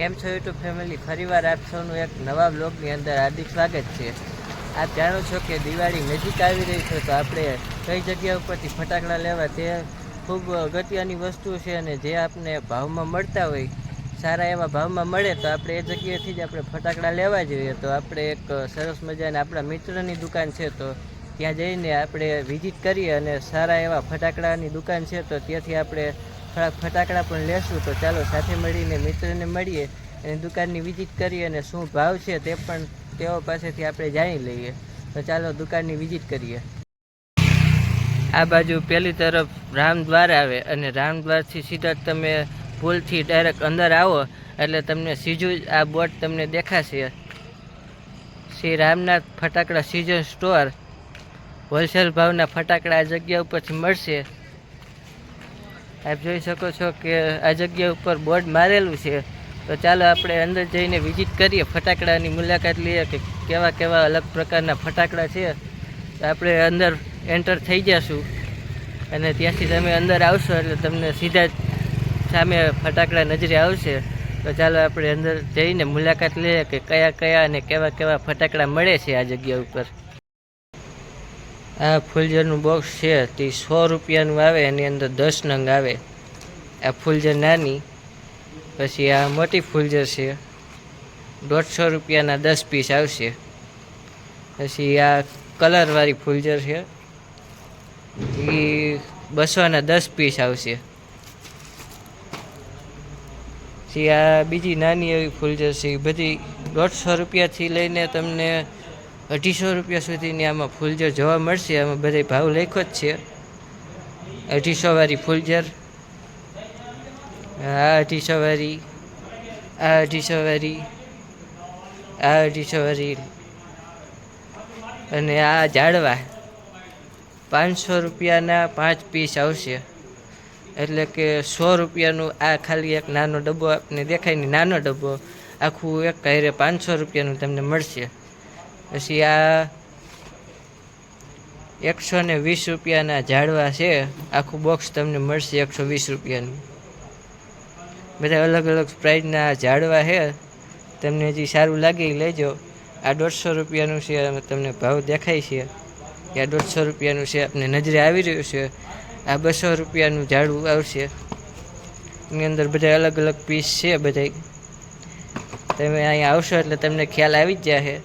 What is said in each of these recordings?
કેમ છો YouTube family, ફરીવાર આપ સૌનું એક નવા બ્લોગની અંદર હાર્દિક સ્વાગત છે। આપ જાણો છો કે દિવાળી નજીક આવી રહી છે, તો આપણે કઈ જગ્યા ઉપરથી ફટાકડા લેવા તે ખૂબ અગત્યની વસ્તુ છે। અને જે આપને ભાવમાં મળતા હોય, સારા એવા ભાવમાં મળે તો આપણે એ જગ્યાએથી જ આપણે ફટાકડા લેવા જોઈએ। તો આપણે એક સરસ મજાની આપણા મિત્રની દુકાન છે, તો ત્યાં જઈને આપણે વિઝિટ કરીએ અને સારા એવા ફટાકડાની દુકાન છે, તો ત્યાંથી આપણે થોડાક ફટાકડા પણ લેશું। તો ચાલો સાથે મળીને મિત્રને મળીએ, એની દુકાનની વિઝિટ કરીએ અને શું ભાવ છે તે પણ તેઓ પાસેથી આપણે જાણી લઈએ। તો ચાલો દુકાનની વિઝિટ કરીએ। આ બાજુ પેલી તરફ રામદ્વાર આવે અને રામદ્વારથી સીધા તમે પુલથી ડાયરેક્ટ અંદર આવો એટલે તમને સીધું જ આ બોર્ડ તમને દેખાશે, શ્રી રામનાથ ફટાકડા સિઝન સ્ટોર। હોલસેલ ભાવના ફટાકડા આ જગ્યા ઉપરથી મળશે। આપ જોઈ શકો છો કે આ જગ્યા ઉપર બોર્ડ મારેલું છે। તો ચાલો આપણે અંદર જઈને વિઝિટ કરીએ, ફટાકડાની મુલાકાત લઈએ કે કેવા કેવા અલગ પ્રકારના ફટાકડા છે। તો આપણે અંદર એન્ટર થઈ જઈશું અને ત્યાંથી તમે અંદર આવશો એટલે તમને સીધા જ સામે ફટાકડા નજરે આવશે। તો ચાલો આપણે અંદર જઈને મુલાકાત લઈએ કે કયા કયા અને કેવા કેવા ફટાકડા મળે છે આ જગ્યા ઉપર। આ ફૂલઝરનું બોક્સ છે તે 100 રૂપિયાનું આવે, એની અંદર 10 નંગ આવે। આ ફૂલઝર નાની, પછી આ મોટી ફૂલઝર છે, 150 રૂપિયાના 10 પીસ આવશે। પછી આ કલરવાળી ફૂલઝર છે, એ 200ના 10 પીસ આવશે। પછી આ બીજી નાની એવી ફૂલઝર છે, એ બધી 150 રૂપિયાથી લઈને તમને 250 રૂપિયા સુધીની આમાં ફૂલઝર જોવા મળશે। આમાં બધા ભાવ લખ્યો જ છે। 250 વાળી ફૂલઝર, આ 250 વાળી, આ 250 વાળી, આ 250 વાળી અને આ ઝાડવા 500 રૂપિયાના 5 પીસ આવશે। એટલે કે 100 રૂપિયાનું આ ખાલી એક નાનો ડબ્બો આપને દેખાય ને, નાનો ડબ્બો આખું એક કાયરે 500 રૂપિયાનું તમને મળશે। પછી આ 120 રૂપિયાના ઝાડવા છે, આખું બોક્સ તમને મળશે 120 રૂપિયાનું। બધા અલગ અલગ પ્રાઇઝના ઝાડવા છે, તમને જે સારું લાગે એ લેજો। આ 150 રૂપિયાનું છે, તમને ભાવ દેખાય છે કે આ 150 રૂપિયાનું છે, આપને નજરે આવી રહ્યું છે। આ 200 રૂપિયાનું ઝાડવું આવશે, એની અંદર બધા અલગ અલગ પીસ છે બધા। તમે અહીંયા આવશો એટલે તમને ખ્યાલ આવી જ જશે।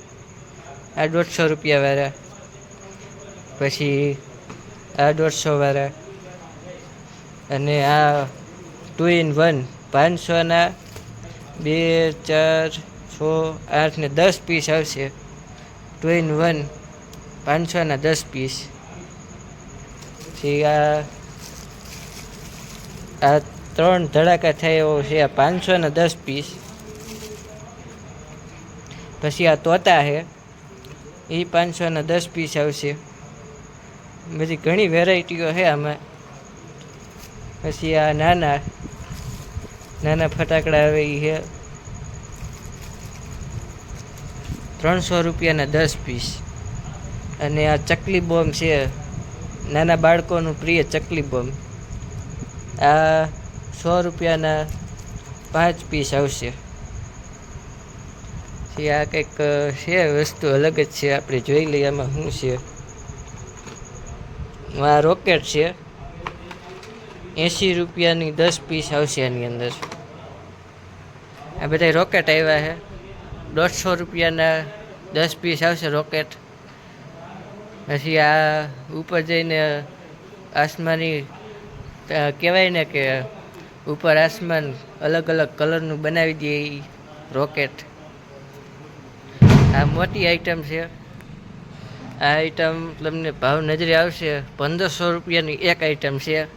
આ 150 રૂપિયાવાળા, પછી આ 150 વાળા, અને આ 2 in 1 500ના 2, 4, 6, 8 ને 10 પીસ આવશે। 2 in 1 500ના 10 પીસ। પછી આ 3 ધડાકા થાય એવો છે, આ 500ના 10 પીસ। પછી આ તોતા છે, એ 500ના 10 પીસ આવશે। બધી ઘણી વેરાયટીઓ છે આમાં। પછી આ નાના નાના ફટાકડા આવે એ છે, 300 રૂપિયાના 10 પીસ। અને આ ચકલી બોમ્બ છે, નાના બાળકોનું પ્રિય ચકલી બોમ્બ, આ 100 રૂપિયાના 5 પીસ આવશે। પછી આ કંઈક છે વસ્તુ અલગ જ છે, આપણે જોઈ લઈએ આમાં શું છે। આ રોકેટ છે, 80 રૂપિયાની 10 પીસ આવશે એની અંદર। આ બધા રોકેટ આવ્યા છે, 150 રૂપિયાના 10 પીસ આવશે રોકેટ। પછી આ ઉપર જઈને આસમાની કહેવાય ને કે ઉપર આસમાન અલગ અલગ કલરનું બનાવી દે એ રોકેટ। આ મોટી આઈટમ છે, આ આઈટમ તમને ભાવ નજરે આવશે 1500 રૂપિયાની એક આઈટમ છે।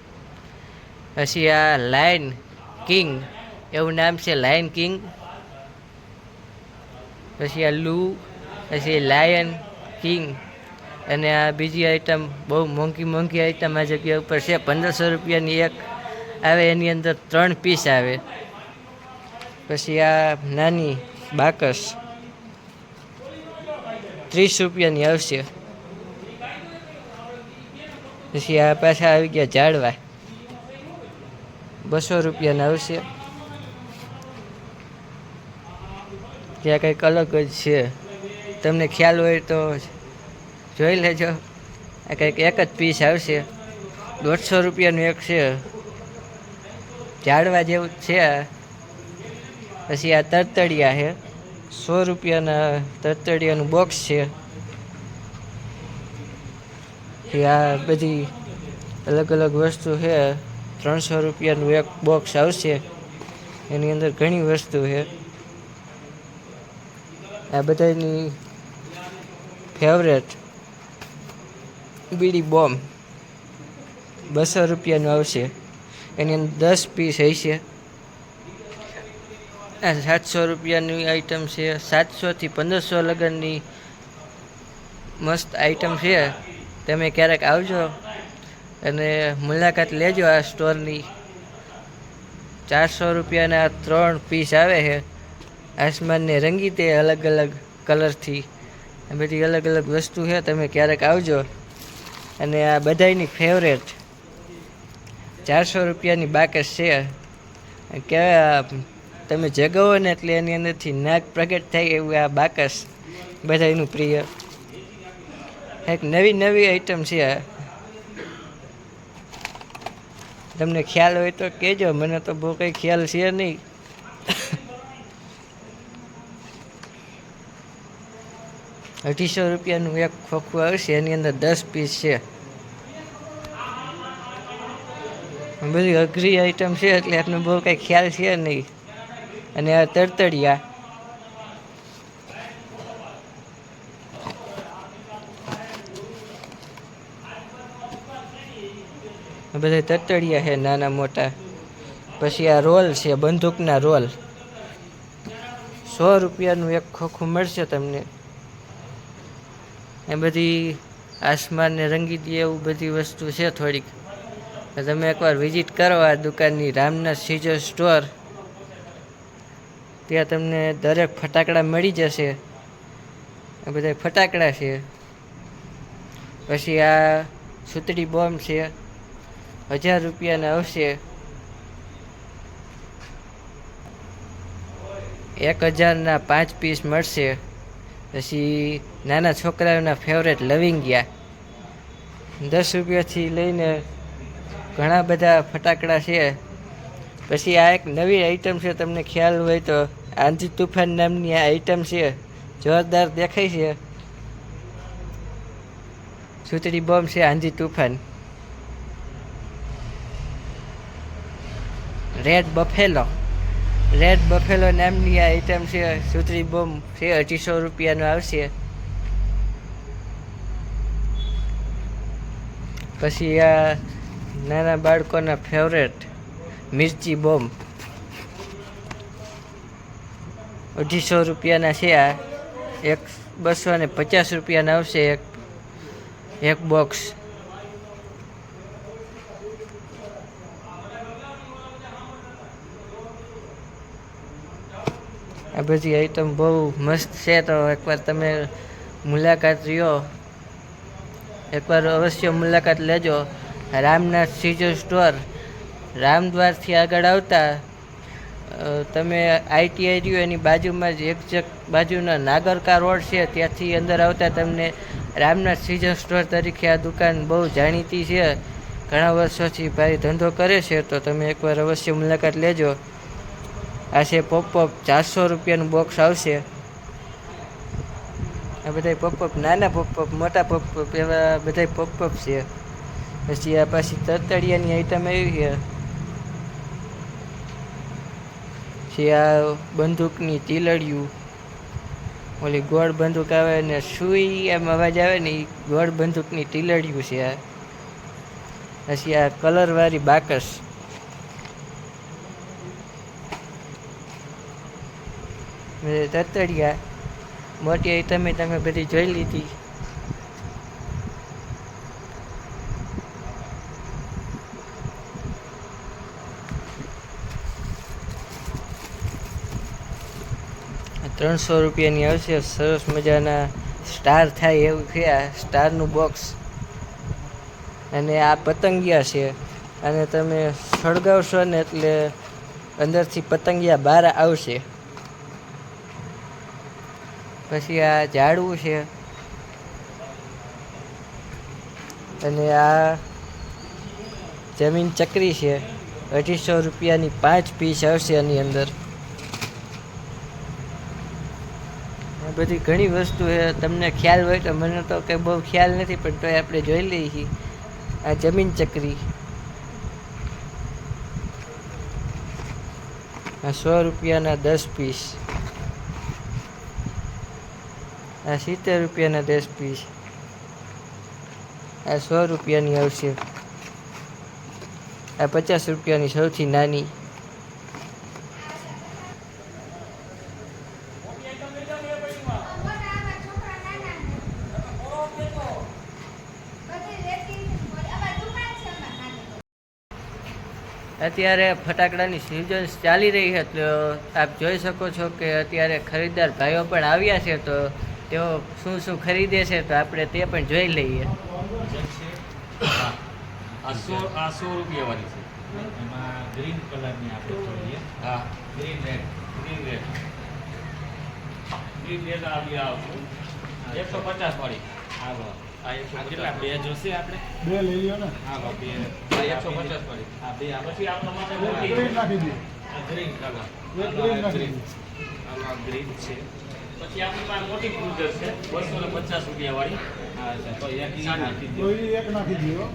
પછી આ લાયન કિંગ એવું નામ છે, લાયન કિંગ। પછી આ લૂ, પછી લાયન કિંગ, અને આ બીજી આઈટમ બહુ મોંઘી મોંઘી આઈટમ આ જગ્યા ઉપર છે, 1500 રૂપિયાની એક આવે, એની અંદર 3 પીસ આવે। પછી આ નાની બાકસ 30 રૂપિયાની આવશે। પછી આ પાછા આવી ગયા ઝાડવા, 200 રૂપિયાના આવશે। ત્યાં કંઈક અલગ જ છે. તમને ખ્યાલ હોય તો જોઈ લેજો. આ કંઈક એક જ પીસ આવશે, 150 રૂપિયાનું એક છે, ઝાડવા જેવું જ છે. પછી આ તરતડિયા છે, 100 રૂપિયાના તરતડિયાનું બોક્સ છે. આ બધી અલગ અલગ વસ્તુ છે. 300 રૂપિયાનું એક બોક્સ આવશે, એની અંદર ઘણી વસ્તુ છે. આ બધાની ફેવરેટ બીડી બોમ્બ 200 રૂપિયાનું આવશે, એની અંદર 10 પીસ હશે. આ 700 રૂપિયાની આઈટમ છે. 700 થી 1500 લગનની મસ્ત આઈટમ છે. તમે ક્યારેક આવજો અને મુલાકાત લેજો આ સ્ટોરની. 400 રૂપિયાના 3 પીસ આવે છે. આસમાનને રંગી તે અલગ અલગ કલરથી. આ બધી અલગ અલગ વસ્તુ છે. તમે ક્યારેક આવજો. અને આ બધાની ફેવરેટ 400 રૂપિયાની બાકસ છે. કહેવાય તમે જગાવો ને એટલે એની અંદરથી નાગ પ્રગટ થાય એવું આ બાકસ બધાનું પ્રિય. એક નવી નવી આઈટમ છે. તમને ખ્યાલ હોય તો કહેજો, મને તો બહુ કંઈ ખ્યાલ છે નહીં. ₹250 રૂપિયાનું એક ખોખું આવશે, એની અંદર 10 પીસ છે. બધી અઘરી આઈટમ છે એટલે આપને બહુ કંઈ ખ્યાલ છે નહીં. અને આ તરતડિયા બધા તરતડિયા છે નાના મોટા. પછી આ રોલ છે, બંદૂકના રોલ. 100 રૂપિયાનું એક ખોખું મળશે તમને. એ બધી આસમાનને રંગી દે એવું બધી વસ્તુ છે થોડીક. તમે એકવાર વિઝિટ કરો આ દુકાનની, રામનાથ સીઝર સ્ટોર. ત્યાં તમને દરેક ફટાકડા મળી જશે. આ બધા ફટાકડા છે. પછી આ સુતળી બોમ્બ છે, 1000 રૂપિયાના આવશે. 1000ના 5 પીસ મળશે. પછી નાના છોકરાઓના ફેવરેટ લવિંગિયા 10 રૂપિયાથી લઈને ઘણા બધા ફટાકડા છે. પછી આ એક નવી આઈટમ છે, તમને ખ્યાલ હોય તો આંધી તુફાન નામની આ આઈટમ છે. જોરદાર દેખાય છે. સુતળી બોમ્બ છે, આંધી તુફાન. રેડ બફેલો નામની આ આઈટમ છે. સુતળી બોમ્બ છે, 250 રૂપિયાનું આવશે. પછી આ નાના બાળકોના ફેવરેટ મિર્ચી બોમ્બ 250 રૂપિયાના છે. આ એક 250 રૂપિયાના આવશે એક બોક્સ. આ બધી આઈટમ બહુ મસ્ત છે. તો એકવાર તમે મુલાકાત લ્યો, એકવાર અવશ્ય મુલાકાત લેજો. રામનાથ સીઝર સ્ટોર, રામદ્વારથી આગળ આવતા તમે ITI રહ્યું એની બાજુમાં જ એક્ઝેક્ટ બાજુના નાગરકા રોડ છે, ત્યાંથી અંદર આવતા તમને રામનાથ સીઝર સ્ટોર તરીકે આ દુકાન બહુ જાણીતી છે. ઘણા વર્ષોથી ભાઈ ધંધો કરે છે. તો તમે એકવાર અવશ્ય મુલાકાત લેજો. આ છે પોપઅપ, 400 રૂપિયાનું બોક્સ આવશે. આ બધા પોપઅપ, નાના પોપઅપ, મોટા પોપઅપ, એવા બધા પોપઅપ છે. પછી આ પાછી તરતડિયાની આઈટમ આવી છે. પછી આ બંદૂકની તીલડિયું, ઓલી ગોળ બંદૂક આવે ને સુઈ એમ અવાજ આવે ને, એ ગોળ બંદૂકની તીલડિયું છે. આ પછી આ કલરવાળી બાકસ. તરતડિયા મોટી આઈટમ તમે બધી જોઈ લીધી. ₹300 રૂપિયાની આવશે. સરસ મજાના સ્ટાર થાય એવું છે આ સ્ટારનું બોક્સ. અને આ પતંગિયા છે. અને તમે સળગાવશો ને એટલે અંદરથી પતંગિયા બહાર આવશે. પછી આ ઝાડવું છે અને આ જમીન ચકરી છે. 250 રૂપિયાની 5 પીસ આવશે આની અંદર. આ બધી ઘણી વસ્તુ છે, તમને ખ્યાલ હોય તો. મને તો કંઈ બહુ ખ્યાલ નથી, પણ તોય આપણે જોઈ લઈએ છીએ. આ જમીન ચકરી આ 100 રૂપિયાના 10 પીસ. આ 70 રૂપિયાના 10 પીસ. આ 100 રૂપિયાની આવશે. આ 50 રૂપિયાની સૌથી નાની. અત્યારે ફટાકડાની સિઝન ચાલી રહી છે, તો આપ જોઈ શકો છો કે અત્યારે ખરીદદાર ભાઈઓ પણ આવ્યા છે. તો તેઓ શું શું ખરીદે છે તો આપણે તે પણ જોઈ લઈએ. આ 100 રૂપિયા વાળી છે. એમાં ગ્રીન કલરની આપણે જોઈએ. હા, ગ્રીન રેડ આવી આવશે. 150 વાળી. હાલો, આ 150 બે જોશે આપણે. બે લઈ લ્યો ને. હાલો, બે 150 વાળી. હા, બે પછી આપણા માટે મોટી ગ્રીન નાખી દો. Green colour. ગ્રીન નાખી દો. આ ગ્રીન છે. પછી આપણી પાસે મોટી ક્રુઝર છે 250 રૂપિયા વાળી. હા, તો એક નાખી દો. તો એ એક નાખી દો.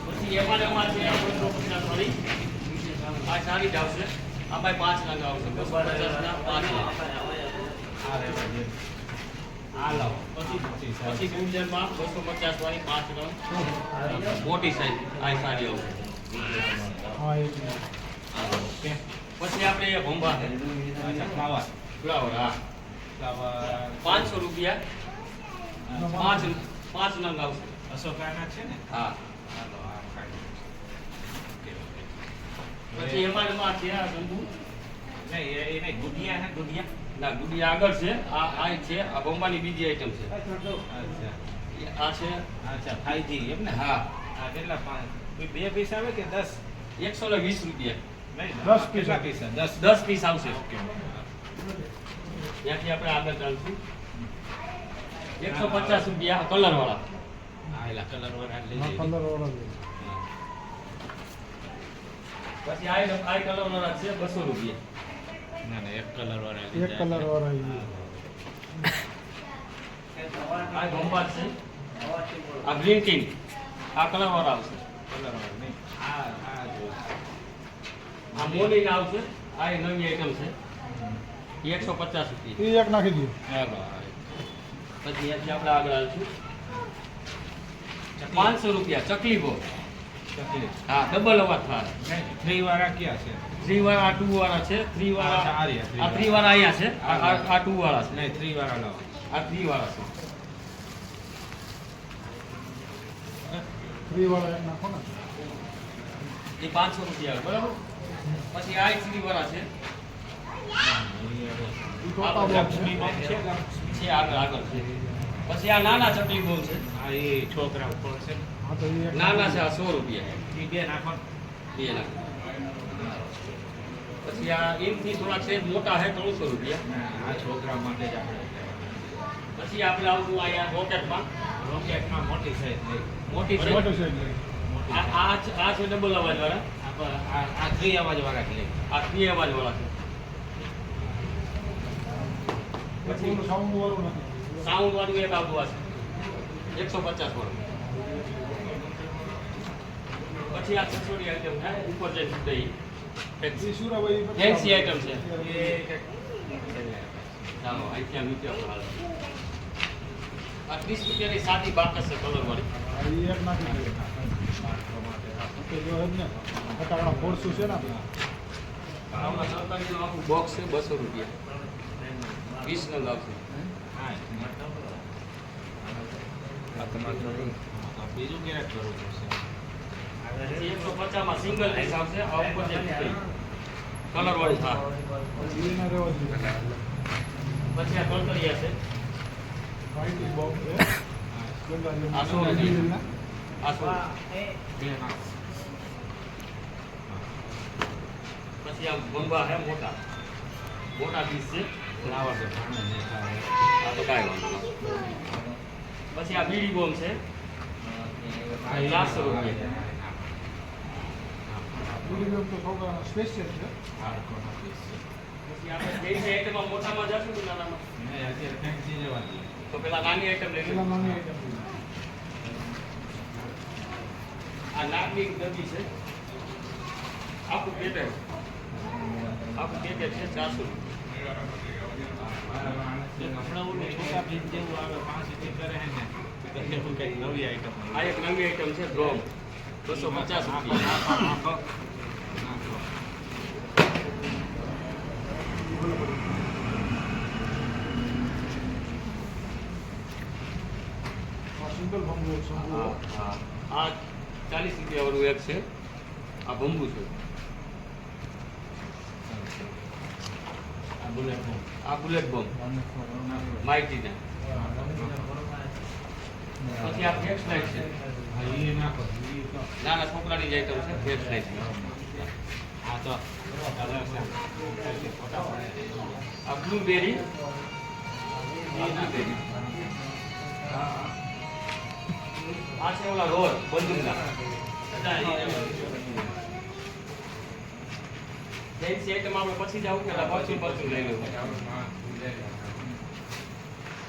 પછી એમાં છે 250 વાળી. આ સારી જ આવશે. આમાં 5 રંગ આવશે. 250 ના 5 રંગ. આ રેવા દે. આ લાવો. પછી ગુંજનમાં 250 વાળી 5 રંગ. મોટી સાઈઝ આ સારી આવશે. હા, એક ઓકે. પછી આપણે એ ભંભા છે. અચ્છા, ફ્લાવર હા. ફ્લાવર 500 રૂપિયા. 5 નંગ આવશે. અશોકાના છે ને? હા. પછી એમાં છે આ શંભુ. નહીં, એ નહીં, ગુડિયા છે. ગુડિયા ના, ગુડિયા આગળ છે. આ છે. આ બોમ્બાની બીજી આઈટમ છે. અચ્છા, આ છે. અચ્છા, 5G એમ ને? હા. આ કેટલા? 2 પીસ આવે કે 10? 120 રૂપિયા. નહીં, 10 પીસ. 10 પીસ આવશે. ઓકે. ત્યાંથી આપણે આગળ ચાલશું. 150 રૂપિયા કલર વાળા. હા, એલા કલર વાળા લઈ જઈએ. કલર વાળા છે. પછી આ કલર વાળા છે 200 રૂપિયા. ના ના, એક કલર વાળા લઈ એક કલર વાળા છે. આ ગંભા છે. આ ગ્રીન કિંગ. આ કલર વાળા આવશે. કલર વાળા નહીં. આ મોલી આવશે. આ નવી આઈટમ છે. 150 રૂપિયા. એ એક નાખી દો. ચાલો. પછી અહીંયાથી આપણે આગળ આવીશું. 500 રૂપિયા ચકલી બો. ચકલી હા, ડબલ અવાજ થાય. 3 વાળા ક્યાં છે? 3 વાળા 2 વાળા છે. 3 વાળા આ 3 વાળા અહીંયા છે. આ 2 વાળા છે. નહીં, 3 વાળા લાવો. આ 3 વાળા છે. 3 વાળા એક નાખો ને. એ 500 રૂપિયા બરાબર. પછી આ 3 વાળા છે. એ ટોપા બોક્સ છે. છે આગળ છે. પછી આ નાના ચકલી બોલ છે. આ એ છોકરા ઉપર છે. હા, તો એ એક નાના છે. આ 100 રૂપિયા. એ બે નાખો. બે નાખો. પછી આ એમથી થોડા છે મોટા છે 300 રૂપિયા. આ છોકરા માટે જ આપણે. પછી આપણે આવતું અહીંયા રોકેટમાં. રોકેટમાં મોટી સાઈઝ લઈ. મોટી છે. મોટો છે એટલે. આ છે ડબલ અવાજ વાળા. આ 3 અવાજ વાળા છે. આ 3 અવાજ વાળા છે. પછી સાઉન્ડ વાળું નથી. સાઉન્ડ વાળું એક આવતું આ છે 150 વાળું. પછી આ છસોડી આઈટમ છે. ઉપર જઈ સુધી એ સુરાભાઈ ફેન્સી આઈટમ છે. એ ચાલો અહીંથી નીચે હાલ. આ 30 રૂપિયાની સાદી બાકસ છે કલર વાળી. એ એક નાખી દો. ઓકે, જો હે ને ફટાકડા ફોડશું છે ને આપણે. આમાં સરકારીનું આખું બોક્સ છે 200 રૂપિયા. 20 નંગ આવશે. બીજું ક્યારેક કરવું પડશે. 150 માં સિંગલ પીસ આવશે. આ ઉપર જે કલર વાળું થાય. એ ના રહેવા જોઈએ. પછી આ કલકલિયા છે. વ્હાઈટ બોક્સ છે. આ સો રૂપિયા. આ સો. પછી આ ગંગા છે મોટા. મોટા પીસ છે. આ તો કાંઈ વાંધો નહીં. પછી આ બીડી બોમ્બ છે 400 રૂપિયા. બીડી તો છોકરાનો સ્પેશિયલ છે. પછી આપણે જે આઈટમમાં મોટામાં જશું કે નાનામાં તો પેલા નાની આઈટમ લઈ પેલા લઈએ. નાની આઈટમ છે. આ નાની ડબ્બી છે આખું પેકેટ છે 400 આ એક નવી આઈટમ છે ડ્રોમ 250 રૂપિયા. આ સિંગલ બંગલો છે. આ 40 રૂપિયા વાળું એક છે. આ બંબુ છે. આ બુલેટ બોમ્બ માઇટીના. પછી આ ફેક્સ લાઇટ છે. નાના છોકરાની જ આઈટમ છે ફેક્સ લાઇટ. આ બ્લુબેરી. આ છે ઓલા રોડ બંદૂકના. જેન્ટ્સ આઈટમ આપણે પછી જ આવું કે પાછું લઈ લેવું.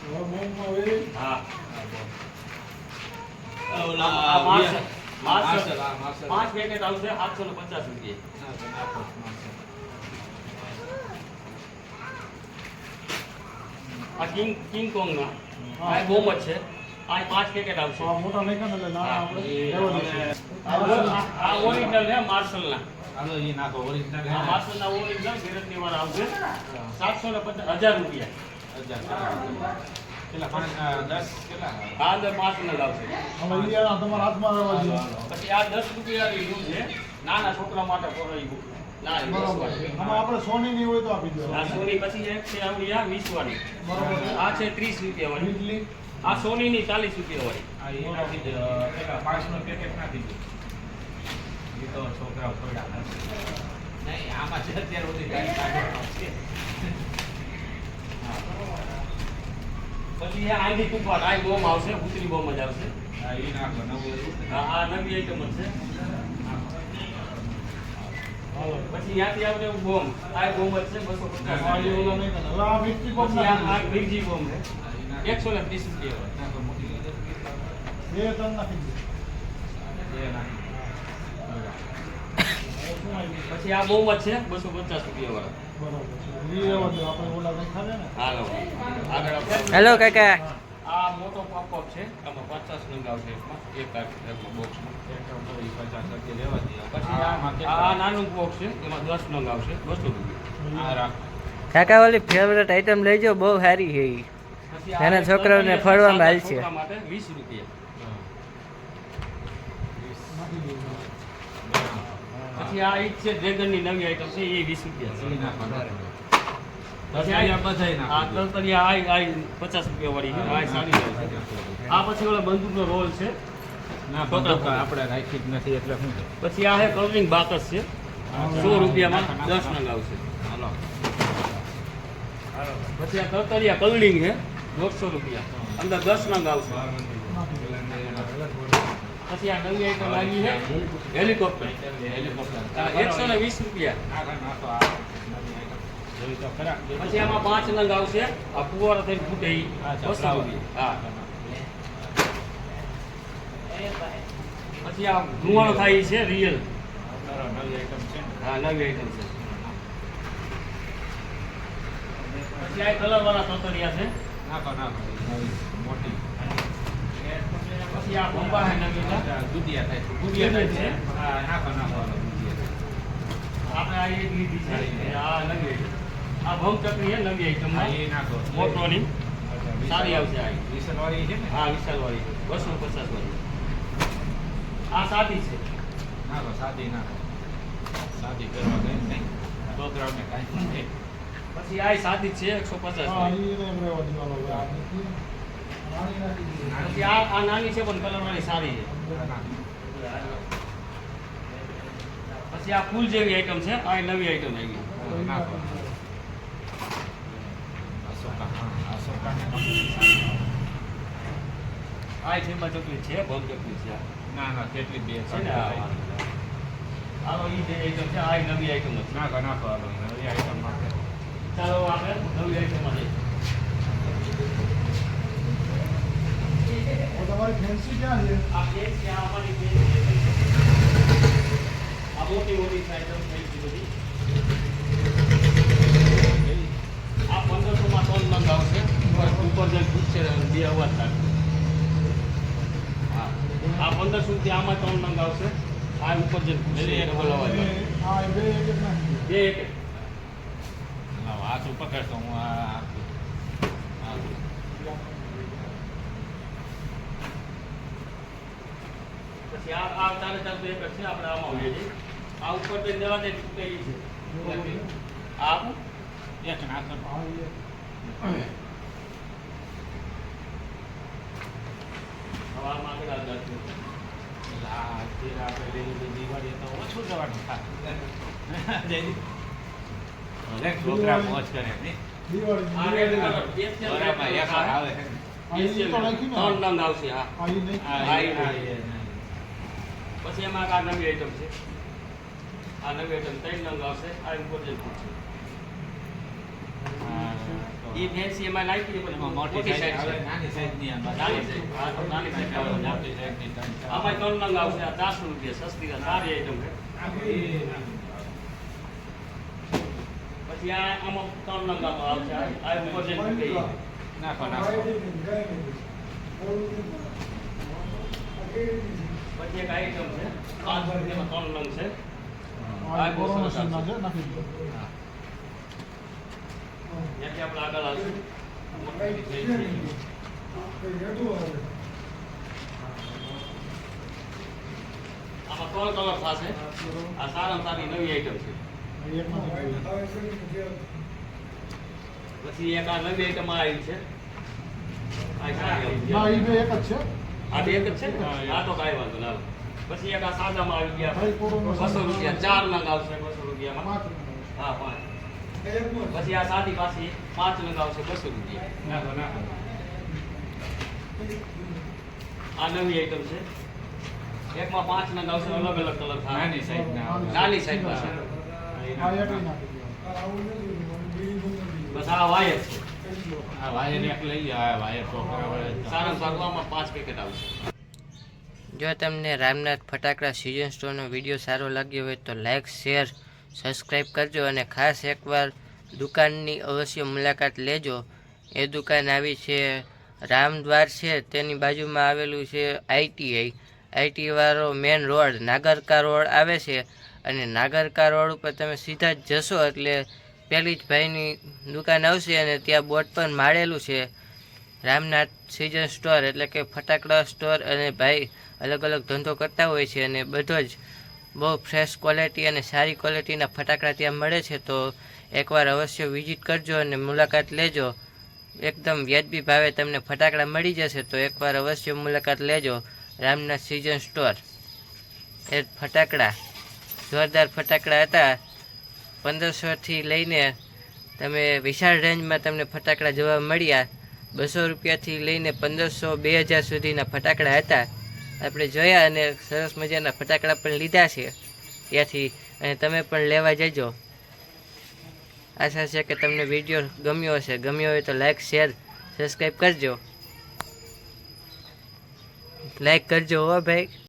હવે બોમ્બમાં વેરી હા. આ માર્શલ 5 પેકેટ આવશે 750 રૂપિયા. આ કિંગ કોંગ ના આ બહુ જ છે. આ 5 પેકેટ આવશે. આ મોટા નહીં કરે એટલે નાના આપણે લેવા દઈએ. આ ઓરિજિનલ છે માર્શલ ના. આ માર્શલ ના ઓરિજિનલ ગેરંટી વાળા આવશે 750 રૂપિયા. આ અંદર 5 નગ આવશે. હવે ઈ તમારા હાથમાં રહેવા દઈએ. પછી આ 10 રૂપિયાની લૂમ છે નાના છોકરા માટે પરોયું. ના બરાબર. આમાં આપણે સોનીની હોય તો આપી દો. આ સોની પછી એક છે આવડી આ 20 વાળી. બરાબર. આ છે 30 રૂપિયા વાળી. બીજલી આ સોનીની 40 રૂપિયા વાળી. પછી આ આંધી તુફાન આ બોમ્બ આવશે ઉતરી બોમ્બ જ આવશે. આ નવી આઈટમ જ છે. પછી ત્યાંથી આપણે બોમ્બ આ બોમ્બ જ છે 250 આ ઈ ઓલા નહીં કરે. હવે આ મિસ્ટી બોમ્બ પછી આ નાખી બીજી બોમ્બ છે 130 રૂપિયા. દે. બે ત્રણ નાખી દે. પછી આ બોમ્બ જ છે 250 રૂપિયા વાળા. બરાબર છે. ઈ રહેવા દો. આપણે ઓલા નહીં ખાવે ને. હાલો આગળ આપણે હેલો કાકા. આ મોટો પોપઅપ છે આમાં 50 નંગ આવશે એકમાં એક બોક્સમાં. પછી આ નાનું બોક્સ છે એમાં 10 નંગ આવશે 200 રૂપિયા. કાકા ઓલી ફેવરેટ આઈટમ લઈ જાઓ, બહુ સારી છે ઈ. પછી આ નાના છોકરાઓને ફરવામાં હાલ છે. છોકરા માટે 20 રૂપિયા. નાખી દે. પછી આ એક છે ડ્રેગનની નવી આઈટમ છે એ 20 રૂપિયા છે. પછી આ તલતલિયા આ 50 રૂપિયા વાળી છે આ સારી છે. આ પછી ઓલા બંદૂકનો રોલ છે. આપણે રાખી જ નથી એટલે શું છે? પછી આ હે કલરિંગ બાકસ છે 100 રૂપિયામાં 10 નંગ આવશે. હાલો પછી આ તલતલિયા કલરિંગ છે 150 રૂપિયા અંદર 10 નંગ આવશે. પછી આ નવી આઈટમ આવી છે હેલિકોપ્ટર 120 રૂપિયા. પછી આમાં 5 નંગ આવશે આ ફુવારા થઈને ફૂટે ઈ 200 રૂપિયા. હા પછી આ ધુવાણો થાય ઈ છે રિયલ. હા નવી આઈટમ છે. પછી આ કલર વાળા તતરિયા છે. મોટી પછી આ બોમ્બા છે નવી દુધિયા થાય છે. દુધિયા છે. હા નાખો આપણે આ એક લીધી છે આ નવી આઈટમ. આ ભમ ચટણી છે નવી આઈટમ એ નાખો મોટોની સારી આવશે આ. વિસલવાળી છે ને? હા વિશાલ વાળી 250 વાળી. આ સાદી છે. નાખો સાદી નાખો. સાદી કરવા ગઈ નહીં છોકરાઓને કાંઈ નહીં. પછી આ સાદી છે 150 હા વાળી. ઈ ને એમ રહેવા દો. હાલો. આ નથી. નાની નાખી દે. પછી આ નાની છે પણ કલર વાળી સારી છે. પછી આ ફૂલ જેવી આઈટમ છે આ નવી આઈટમ આવી. નાખો આ જેમાં ચકલી છે ભમ ચકલી છે આ. ના ના કેટલી બે છે ને આ આવો ઈ જે આઈટમ છે આ નવી આઈટમ છે. નાખો નાખો હાલો નવી આઈટમ નાખે ચાલો આપણે નવી આઈટમ માં જઈએ. તો તમારી ફેન્સી ક્યાં છે? આ કેસ ત્યાં અમારી કેસ આ મોટી મોટી આઈટમ થઈ ગઈ બધી. આ 1500 માં 3 નંગ આવશે ઉપર જે પૂછશે બે અવાજ થાય. હા આ 1500 થી આમાં 3 નંગ આવશે આ ઉપર જે પૂછશે ડબલ અવાજ થાય. હા એ બે એક એક નાખી દો. બે એક લાવો હાથ ઉપર કરતો હું આ પછી આ તારે ચાલતું એક જ છે આપણે આમાં ઉડીએ છીએ. આ ઉપર તો દેવા દે તૂટેલી છે. આ આપું? એક નાખો હા એ હવે આમાં આગળ આગળ છે. આ જે આપણે દિવાળી તો ઓછું જવાનું થાય જયદીપ ભલે છોકરા મોજ કરે નહીં આ રેડ કલર બરાબર એક વાર આવે છે આ ઈ તો નાખ્યું ને? 3 નંગ આવશે હા. આ ઈ નહીં. પછી એમાં આ નવી આઈટમ છે. આ નવી આઈટમ 3 નંગ આવશે આ ઉપર જે પૂછશે. એ ફેન્સી એમાં નાખી દે પણ એમાં મોટી મોટી સાઈઝ સાઈઝ છે. આવે નાની સાઈઝ ની અંદર નાની સાઈઝ હા તો નાની સાઈઝ આવે. મોટી સાઈઝ ની ત્રણ ચાર. આમાં 3 નંગ આવશે આ 400 રૂપિયા સસ્તી સારી આઈટમ છે. પછી આ આમાં 3 નંગ આવશે આ ઉપર જે પૂછે નાખો નાખો પછી એક આઈટમ છે 5 રૂપિયામાં 3 નંગ છે. આ કોરોના સિઝનના છે, નાખી દો. ત્યાંથી આપણે આગળ આવશું. આમાં 3 કલર થશે. આ સારામાં સારી નવી આઈટમ છે. એક નાખી દો. પછી એક આ નવી આઈટમ આવી છે. આ સારી આવી ના છે. ઈ બે એક જ છે. આ બે એક જ છે ને? આ તો કાંઈ વાંધો ના આવે. પછી એક આ સાદામાં આવી ગયા ભાઈ કોરોના 200 રૂપિયા 4 નંગ આવશે 200 રૂપિયામાં. 5 નંબર. હા 5. પછી આ સાદી પાછી 5 નંગ આવશે 200 રૂપિયા. નાખો નાખો આ નવી આઈટમ છે. એકમાં 5 નંગ આવશે અલગ અલગ કલર થાય. નાની સાઈઝ ના નાની સાઈઝ પાસે. આ એક ઈ નાખી દો. બસ આ વાયર છે. આ વાયર એક લઈ આ વાયર છોકરા વાળા સારામાં સારું આમાં 5 પેકેટ આવશે. જો તમને રામનાથ ફટાકડા સિઝન સ્ટોરનો વિડીયો સારો લાગ્યો હોય તો લાઇક શેર સબસ્ક્રાઈબ કરજો અને ખાસ એકવાર દુકાનની અવશ્ય મુલાકાત લેજો. એ દુકાન આવી છે રામદ્વાર છે તેની બાજુમાં આવેલું છે આઈટી વાળો મેન રોડ નાગરકા રોડ આવે છે અને નાગરકા રોડ ઉપર તમે સીધા જ જશો એટલે પહેલી જ ભાઈની દુકાન આવશે અને ત્યાં બોર્ડ પર મારેલું છે રામનાથ સિઝન સ્ટોર એટલે કે ફટાકડા સ્ટોર. અને ભાઈ અલગ અલગ ધંધો કરતા હોય છે અને બધો જ બહુ ફ્રેશ ક્વોલિટી અને સારી ક્વોલિટીના ફટાકડા ત્યાં મળે છે. તો એકવાર અવશ્ય વિઝિટ કરજો અને મુલાકાત લેજો. એકદમ વ્યાજબી ભાવે તમને ફટાકડા મળી જશે. તો એકવાર અવશ્ય મુલાકાત લેજો રામનાથ સિઝન સ્ટોર. એ ફટાકડા જોરદાર ફટાકડા હતા. 1500થી લઈને તમે વિશાળ રેન્જમાં તમને ફટાકડા જોવા મળ્યા. 200 રૂપિયાથી લઈને 1500 2000 સુધીના ફટાકડા હતા. આપણે જોયા અને સરસ મજાના ફટાકડા પણ લીધા છે ત્યાંથી અને તમે પણ લેવા જજો. આશા છે કે તમને વિડીયો ગમ્યો હશે. ગમ્યો હોય તો લાઈક શેર સબસ્ક્રાઈબ કરજો. લાઈક કરજો હો ભાઈ.